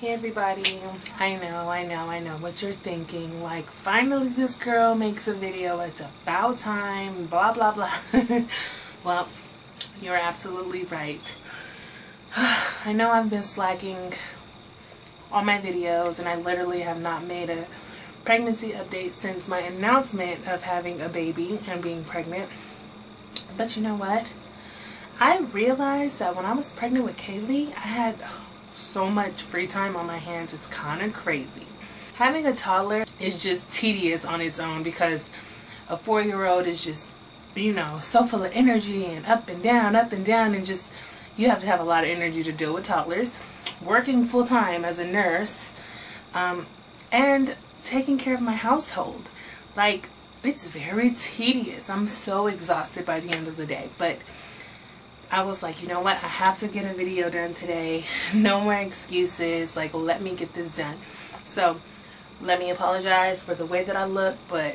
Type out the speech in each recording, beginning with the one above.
Hey everybody, I know what you're thinking, like finally this girl makes a video, it's about time, blah blah blah. Well, you're absolutely right. I know I've been slacking on my videos and I literally have not made a pregnancy update since my announcement of having a baby and being pregnant. But you know what? I realized that when I was pregnant with Kaylee, I had so much free time on my hands. It's kind of crazy. Having a toddler is just tedious on its own because a 4-year-old is just, you know, so full of energy and up and down, and just, you have to have a lot of energy to deal with toddlers. Working full-time as a nurse, and taking care of my household. Like, it's very tedious. I'm so exhausted by the end of the day, but I was like, you know what, I have to get a video done today. No more excuses, like let me get this done. So let me apologize for the way that I look, but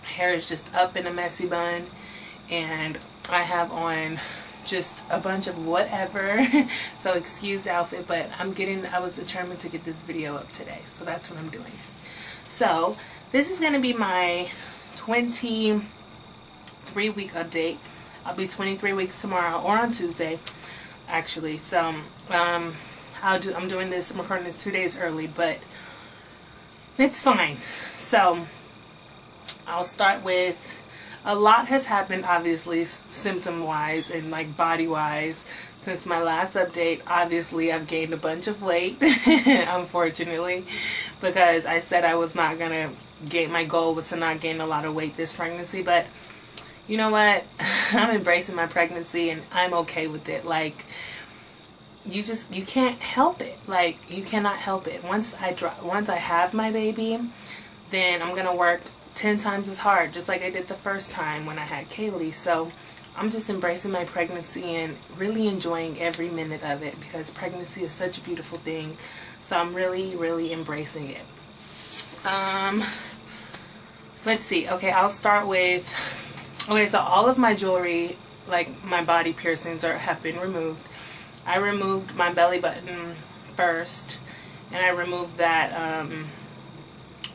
hair is just up in a messy bun and I have on just a bunch of whatever. So excuse the outfit, but I was determined to get this video up today, so that's what I'm doing. So this is going to be my 23-week update. I'll be 23 weeks tomorrow, or on Tuesday, actually. So, I'm doing this, I'm recording this 2 days early, but it's fine. So, I'll start with, a lot has happened, obviously, symptom-wise and, like, body-wise, since my last update. Obviously, I've gained a bunch of weight, unfortunately, because I said I was not going to gain, my goal was to not gain a lot of weight this pregnancy, but you know what? I'm embracing my pregnancy and I'm okay with it. Like, you can't help it. Like, you cannot help it. Once I have my baby, then I'm going to work 10 times as hard, just like I did the first time when I had Kaylee. So I'm just embracing my pregnancy and really enjoying every minute of it because pregnancy is such a beautiful thing. So I'm really, really embracing it. Let's see. Okay, I'll start with, okay, so all of my jewelry, like my body piercings, have been removed. I removed my belly button first, and I removed that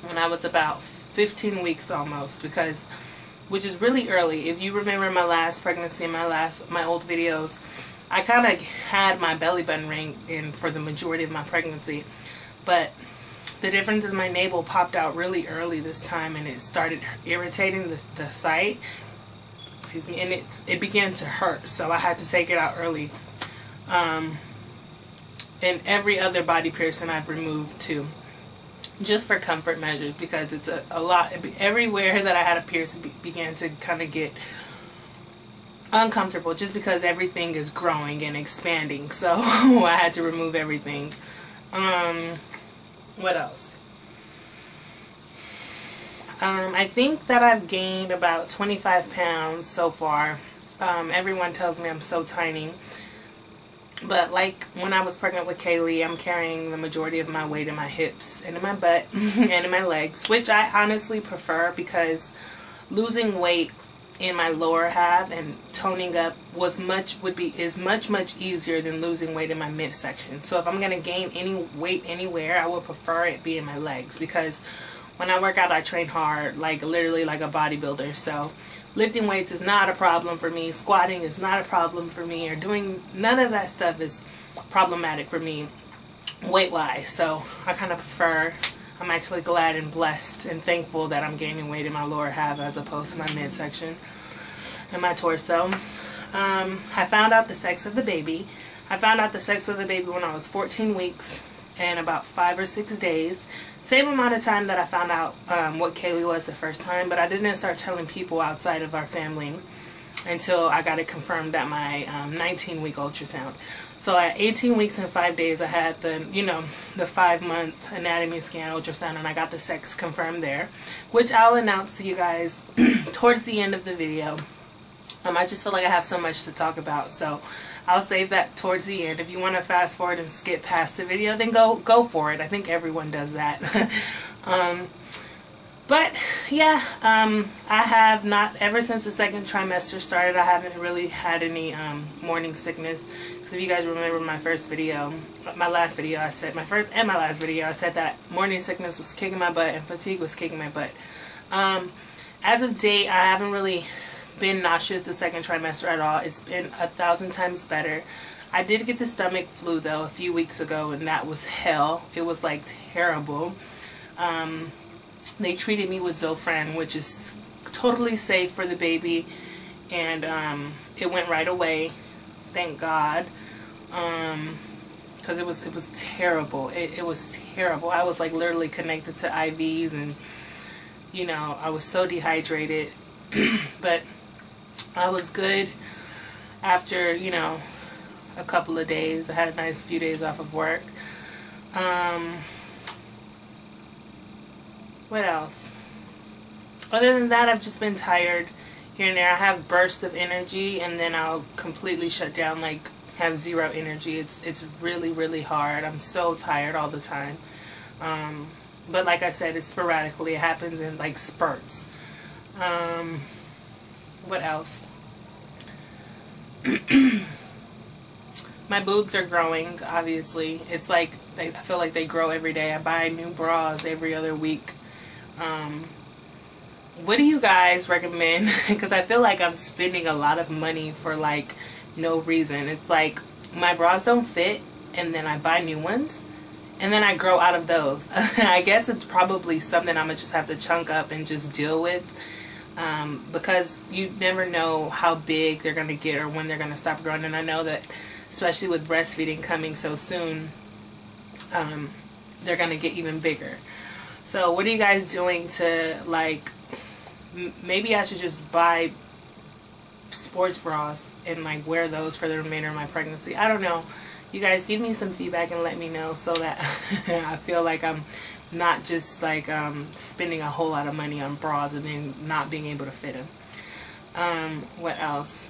when I was about 15 weeks almost, which is really early. If you remember my last pregnancy and my old videos, I kind of had my belly button ring in for the majority of my pregnancy, but the difference is my navel popped out really early this time, and it started irritating the site. Excuse me, and it began to hurt, so I had to take it out early. And every other body piercing I've removed too, just for comfort measures, because it's a lot. Everywhere that I had a pierce began to kind of get uncomfortable, just because everything is growing and expanding. So I had to remove everything. What else? I think that I've gained about 25 pounds so far. Everyone tells me I'm so tiny. But like when I was pregnant with Kaylee, I'm carrying the majority of my weight in my hips and in my butt and in my legs, which I honestly prefer because losing weight in my lower half and toning up is much easier than losing weight in my midsection. So if I'm going to gain any weight anywhere, I would prefer it be in my legs, because when I work out, I train hard, like literally like a bodybuilder. So lifting weights is not a problem for me. Squatting is not a problem for me, or doing none of that stuff is problematic for me weight-wise. So I kind of prefer, I'm actually glad and blessed and thankful that I'm gaining weight in my lower half as opposed to my midsection and my torso. I found out the sex of the baby. I found out the sex of the baby when I was 14 weeks and about 5 or 6 days. Same amount of time that I found out what Kaylee was the first time, but I didn't start telling people outside of our family until I got it confirmed at my 19-week ultrasound. So at 18 weeks and 5 days, I had the 5-month anatomy scan ultrasound, and I got the sex confirmed there, which I'll announce to you guys towards the end of the video. I just feel like I have so much to talk about, so I'll save that towards the end. If you want to fast forward and skip past the video, then go for it. I think everyone does that. But yeah, I have not, ever since the second trimester started, I haven't really had any morning sickness. Because if you guys remember my first video, my last video, I said, my first and my last video, I said that morning sickness was kicking my butt and fatigue was kicking my butt. As of date, I haven't really been nauseous the second trimester at all. It's been 1,000 times better. I did get the stomach flu though a few weeks ago, and that was hell. It was like terrible. They treated me with Zofran, which is totally safe for the baby, and it went right away, thank God, because it was terrible. It was terrible. I was like literally connected to IVs, and you know, I was so dehydrated. But I was good after, you know, a couple of days. I had a nice few days off of work. What else? Other than that, I've just been tired here and there. I have bursts of energy, and then I'll completely shut down, like have zero energy. It's really, really hard. I'm so tired all the time. But like I said, it's sporadically. It happens in like spurts. What else? My boobs are growing, obviously. It's like, I feel like they grow every day. I buy new bras every other week. What do you guys recommend? Because I feel like I'm spending a lot of money for like no reason. It's like my bras don't fit, and then I buy new ones, and then I grow out of those. I guess it's probably something I'm gonna just have to chunk up and just deal with, because you never know how big they're gonna get or when they're gonna stop growing. And I know that, especially with breastfeeding coming so soon, they're gonna get even bigger. So what are you guys doing to, like, maybe I should just buy sports bras and like wear those for the remainder of my pregnancy. I don't know. You guys give me some feedback and let me know, so that I feel like I'm not just like spending a whole lot of money on bras and then not being able to fit them. What else?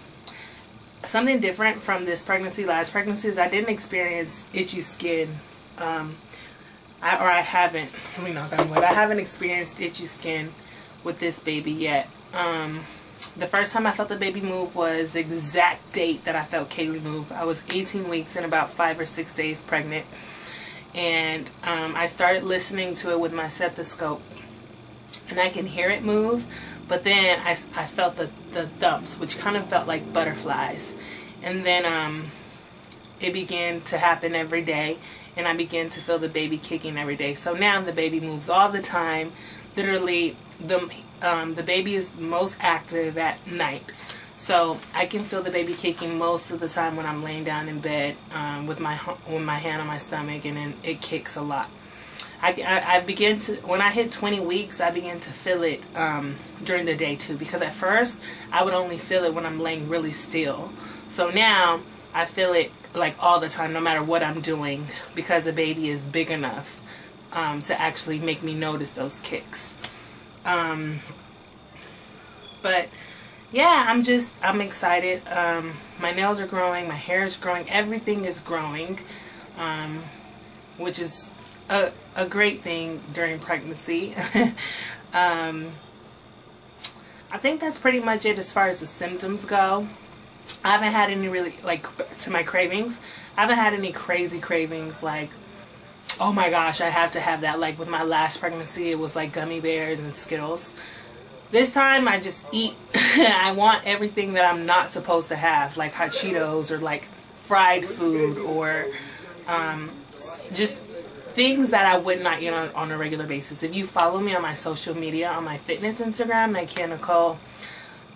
Something different from this pregnancy, last pregnancy, is I didn't experience itchy skin. I haven't, let me knock on wood, I haven't experienced itchy skin with this baby yet. The first time I felt the baby move was the exact date that I felt Kaylee move. I was 18 weeks and about 5 or 6 days pregnant, and I started listening to it with my stethoscope, and I can hear it move, but then I felt the thumps, which kind of felt like butterflies, and then it began to happen every day, and I began to feel the baby kicking every day. So now the baby moves all the time. Literally, the baby is most active at night. So I can feel the baby kicking most of the time when I'm laying down in bed with my hand on my stomach, and then it kicks a lot. I begin to, when I hit 20 weeks, I began to feel it during the day too, because at first I would only feel it when I'm laying really still. So now I feel it like all the time, no matter what I'm doing, because the baby is big enough to actually make me notice those kicks. But yeah, I'm excited. My nails are growing, my hair is growing, everything is growing, which is a great thing during pregnancy. I think that's pretty much it as far as the symptoms go. I haven't had any really, like, to my cravings, I haven't had any crazy cravings like, oh my gosh, I have to have that. Like with my last pregnancy, it was like gummy bears and Skittles. This time I just eat. I want everything that I'm not supposed to have, like hot Cheetos or like fried food, or just things that I would not eat on a regular basis. If you follow me on my social media, on my fitness Instagram, Nakia Nicole,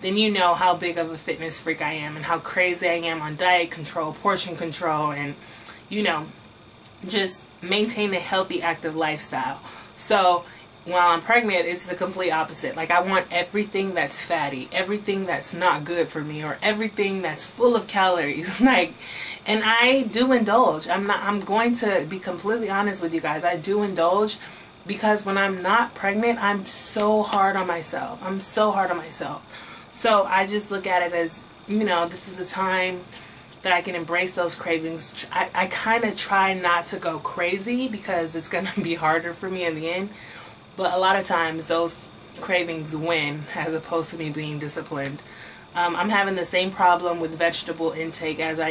then you know how big of a fitness freak I am and how crazy I am on diet control, portion control, and, you know, just maintain a healthy, active lifestyle. So while I'm pregnant, it's the complete opposite. Like, I want everything that's fatty, everything that's not good for me, or everything that's full of calories. Like, and I do indulge. I'm going to be completely honest with you guys. I do indulge, because when I'm not pregnant, I'm so hard on myself. I'm so hard on myself. So I just look at it as, you know, this is a time that I can embrace those cravings. I kind of try not to go crazy, because it's going to be harder for me in the end. But a lot of times those cravings win as opposed to me being disciplined. I'm having the same problem with vegetable intake as I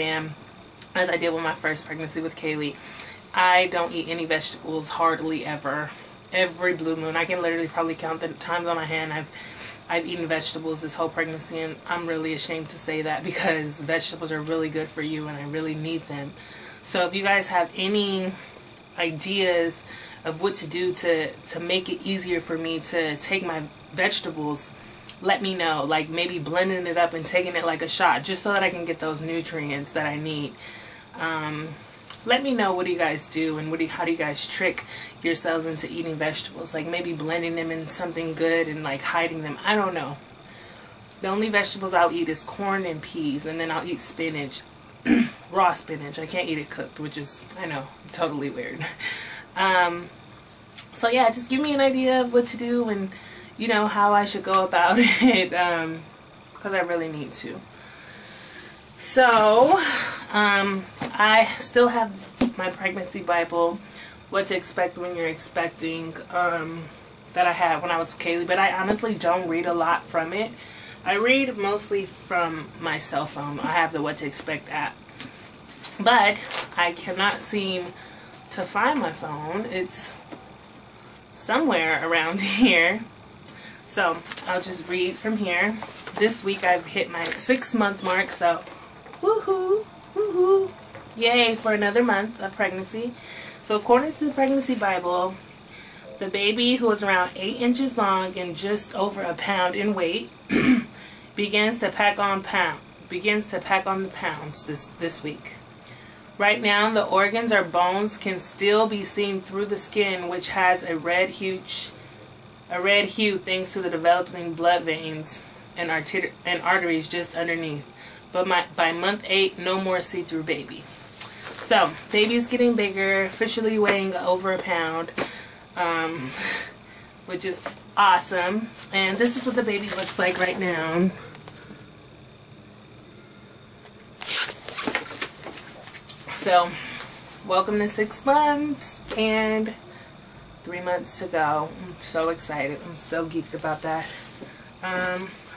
did with my first pregnancy with Kaylee. I don't eat any vegetables hardly ever. Every blue moon, I can literally probably count the times on my hand I've eaten vegetables this whole pregnancy, and I'm really ashamed to say that because vegetables are really good for you and I really need them. So if you guys have any ideas of what to do to make it easier for me to take my vegetables, let me know. Like maybe blending it up and taking it like a shot just so that I can get those nutrients that I need. Let me know, what do you guys do, and how do you guys trick yourselves into eating vegetables? Like maybe blending them in something good and like hiding them. I don't know. The only vegetables I'll eat is corn and peas, and then I'll eat spinach. Raw spinach. I can't eat it cooked, which is, I know, totally weird. So yeah, just give me an idea of what to do and, you know, how I should go about it, because I really need to. So, I still have my pregnancy Bible, What to Expect When You're Expecting, that I had when I was with Kaylee, but I honestly don't read a lot from it. I read mostly from my cell phone. I have the What to Expect app, but I cannot seem to find my phone. It's somewhere around here, so I'll just read from here. This week I've hit my 6-month mark, so woohoo, woohoo, yay for another month of pregnancy. So according to the Pregnancy Bible, the baby, who is around 8 inches long and just over a pound in weight, begins to pack on the pounds this week. Right now, the organs or bones can still be seen through the skin, which has a red hue thanks to the developing blood veins and arteries just underneath. But by month 8, no more see-through baby. So, baby's getting bigger, officially weighing over a pound, which is awesome. And this is what the baby looks like right now. So, welcome to 6 months and 3 months to go. I'm so excited. I'm so geeked about that.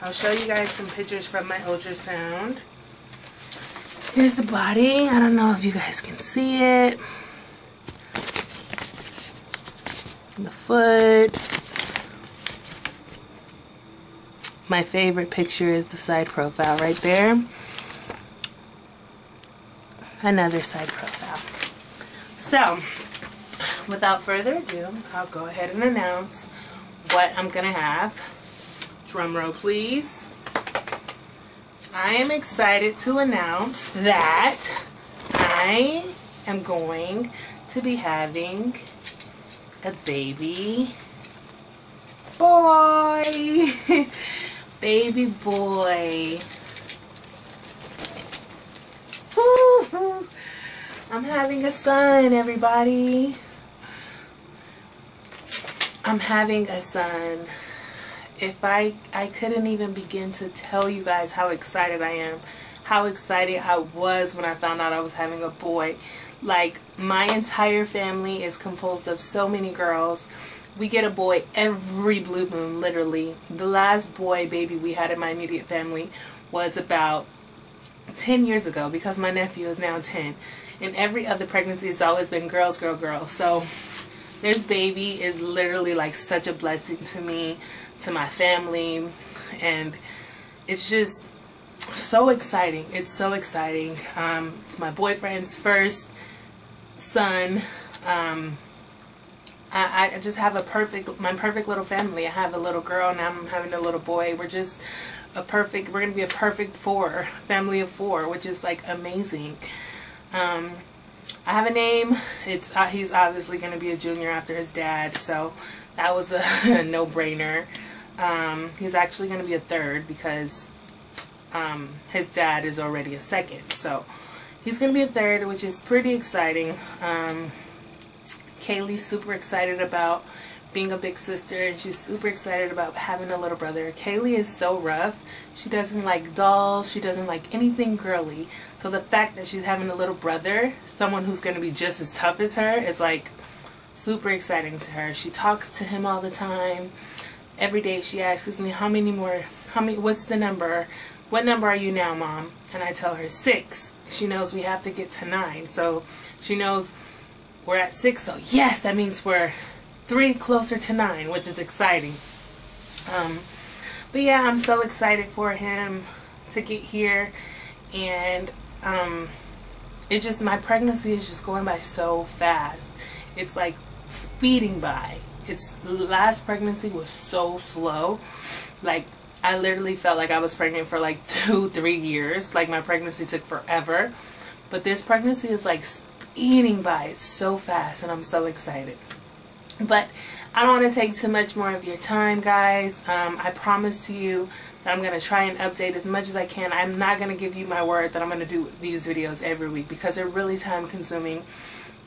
I'll show you guys some pictures from my ultrasound. Here's the body. I don't know if you guys can see it. The foot. My favorite picture is the side profile right there. Another side profile. So, without further ado, I'll go ahead and announce what I'm gonna have. Drum roll, please. I am excited to announce that I am going to be having a baby boy. Baby boy. Woo! I'm having a son, everybody. I'm having a son. If I couldn't even begin to tell you guys how excited I am, how excited I was when I found out I was having a boy. Like, my entire family is composed of so many girls. We get a boy every blue moon, literally. The last boy baby we had in my immediate family was about 10 years ago, because my nephew is now 10. And every other pregnancy has always been girls, girl, girls. So this baby is literally like such a blessing to me, to my family, and it's just so exciting. It's so exciting. It's my boyfriend's first son. I just have my perfect little family. I have a little girl, now I'm having a little boy. We're just we're gonna be a perfect family of 4, which is like amazing. I have a name. He's obviously gonna be a junior after his dad, so that was a no-brainer. He's actually gonna be a 3rd because his dad is already a 2nd, so he's gonna be a 3rd, which is pretty exciting. Kaylee's super excited about being a big sister, and she's super excited about having a little brother. Kaylee is so rough. She doesn't like dolls. She doesn't like anything girly. So the fact that she's having a little brother, someone who's going to be just as tough as her, is like super exciting to her. She talks to him all the time. every day she asks me, what's the number? What number are you now, Mom? And I tell her 6. She knows we have to get to 9. So she knows we're at 6. So yes, that means we're 3 closer to 9, which is exciting. But yeah, I'm so excited for him to get here. And it's just, my pregnancy is just going by so fast. It's like speeding by. Last pregnancy was so slow. Like, I literally felt like I was pregnant for like 2-3 years. Like, my pregnancy took forever. But this pregnancy is like speeding by. It's so fast, and I'm so excited. But I don't want to take too much more of your time, guys. I promise to you that I'm going to try and update as much as I can. I'm not going to give you my word that I'm going to do these videos every week, because they're really time consuming.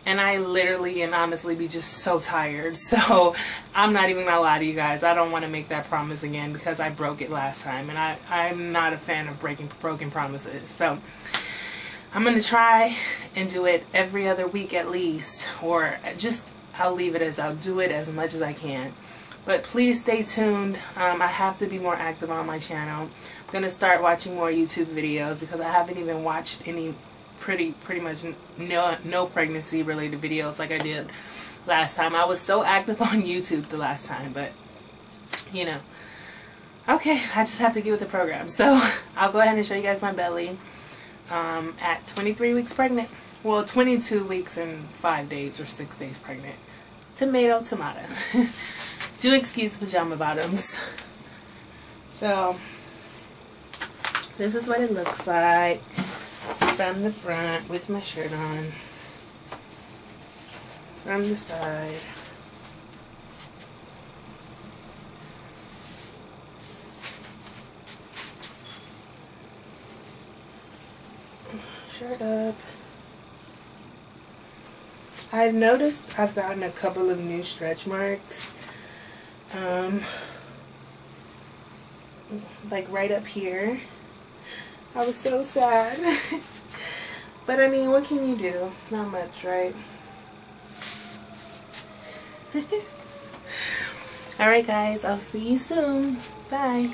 And I literally and honestly be just so tired. So I'm not even gonna lie to you guys. I don't want to make that promise again, because I broke it last time. And I'm not a fan of breaking broken promises. So I'm going to try and do it every other week at least. Or just, I'll leave it as I'll do it as much as I can. But please stay tuned. I have to be more active on my channel. I'm going to start watching more YouTube videos, because I haven't even watched any pretty much no pregnancy related videos like I did last time. I was so active on YouTube the last time, but you know, okay, I just have to get with the program. So I'll go ahead and show you guys my belly at 23 weeks pregnant. Well, 22 weeks and 5 days or 6 days pregnant. Tomato. Do excuse pajama bottoms. So this is what it looks like from the front with my shirt on. From the side. Shirt up. I've noticed I've gotten a couple of new stretch marks. Like right up here. I was so sad. But I mean, what can you do? Not much, right? Alright guys, I'll see you soon. Bye.